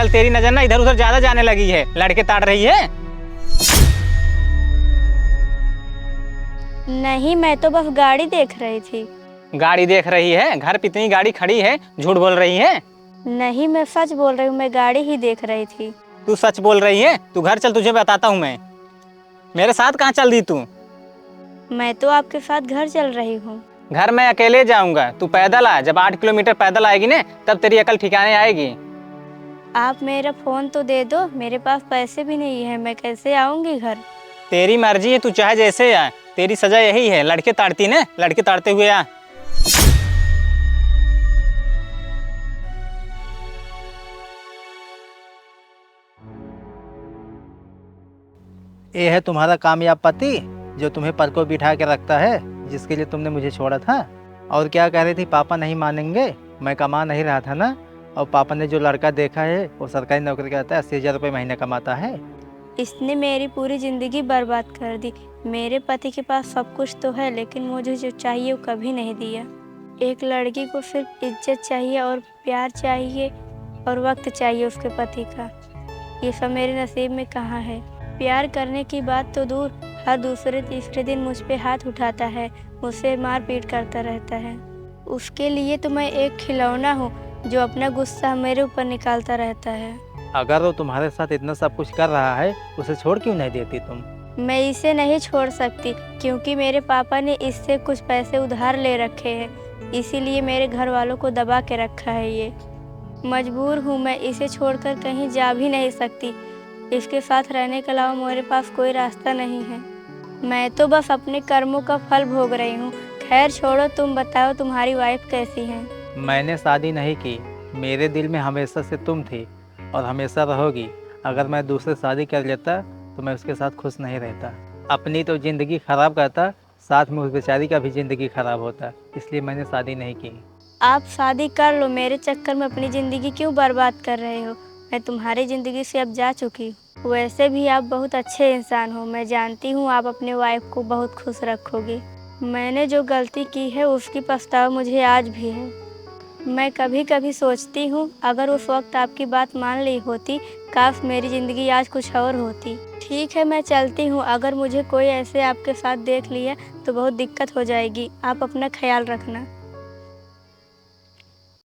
आजकल तेरी नजर ना इधर उधर ज्यादा जाने लगी है, लड़के ताड़ रही है। नहीं, मैं तो बस गाड़ी देख रही थी। गाड़ी देख रही है? घर पे इतनी गाड़ी खड़ी है, झूठ बोल रही है। नहीं, मैं सच बोल रही हूँ, मैं गाड़ी ही देख रही थी। तू सच बोल रही है? तू घर चल, तुझे बताता हूँ मैं। मेरे साथ कहाँ चल दी तू? मैं तो आपके साथ घर चल रही हूँ। घर मैं अकेले जाऊंगा, तू पैदल आ। जब 8 किलोमीटर पैदल आएगी ना तब तेरी अकल ठिकाने आएगी। आप मेरा फ़ोन तो दे दो, मेरे पास पैसे भी नहीं है, मैं कैसे आऊँगी घर? तेरी मर्जी है, तू चाहे जैसे आ। तेरी सजा यही है, लड़के ताड़ती ना, लड़के ताड़ते हुए आ। ये है तुम्हारा कामयाब पति जो तुम्हें पर को बिठा के रखता है, जिसके लिए तुमने मुझे छोड़ा था। और क्या कह रही थी, पापा नहीं मानेंगे, मैं कमा नहीं रहा था ना। और पापा ने जो लड़का देखा है वो सरकारी नौकरी करता है, 80,000 रुपये महीने कमाता है। इसने मेरी पूरी ज़िंदगी बर्बाद कर दी। मेरे पति के पास सब कुछ तो है, लेकिन मुझे जो चाहिए वो कभी नहीं दिया। एक लड़की को सिर्फ इज्जत चाहिए और प्यार चाहिए और वक्त चाहिए उसके पति का। ये सब मेरे नसीब में कहाँ है। प्यार करने की बात तो दूर, हर दूसरे तीसरे दिन मुझ पे हाथ उठाता है, मुझसे मार पीट करता रहता है। उसके लिए तो मैं एक खिलौना हूँ जो अपना गुस्सा मेरे ऊपर निकालता रहता है। अगर वो तुम्हारे साथ इतना सब कुछ कर रहा है, उसे छोड़ क्यों नहीं देती तुम? मैं इसे नहीं छोड़ सकती क्योंकि मेरे पापा ने इससे कुछ पैसे उधार ले रखे हैं, इसीलिए मेरे घर वालों को दबा के रखा है। ये मजबूर हूँ, मैं इसे छोड़कर कहीं जा भी नहीं सकती। इसके साथ रहने के अलावा मेरे पास कोई रास्ता नहीं है। मैं तो बस अपने कर्मों का फल भोग रही हूँ। खैर छोड़ो, तुम बताओ तुम्हारी वाइफ कैसी है? मैंने शादी नहीं की, मेरे दिल में हमेशा से तुम थी और हमेशा रहोगी। अगर मैं दूसरे शादी कर लेता तो मैं उसके साथ खुश नहीं रहता। अपनी तो ज़िंदगी ख़राब करता, साथ में उस बेचारी का भी ज़िंदगी ख़राब होता, इसलिए मैंने शादी नहीं की। आप शादी कर लो, मेरे चक्कर में अपनी ज़िंदगी क्यों बर्बाद कर रहे हो? मैं तुम्हारी ज़िंदगी से अब जा चुकी हूँ। वैसे भी आप बहुत अच्छे इंसान हो, मैं जानती हूँ आप अपने वाइफ को बहुत खुश रखोगे। मैंने जो गलती की है उसकी पछतावा मुझे आज भी है। मैं कभी कभी सोचती हूँ अगर उस वक्त आपकी बात मान ली होती, काश मेरी ज़िंदगी आज कुछ और होती। ठीक है, मैं चलती हूँ। अगर मुझे कोई ऐसे आपके साथ देख लिया तो बहुत दिक्कत हो जाएगी। आप अपना ख्याल रखना।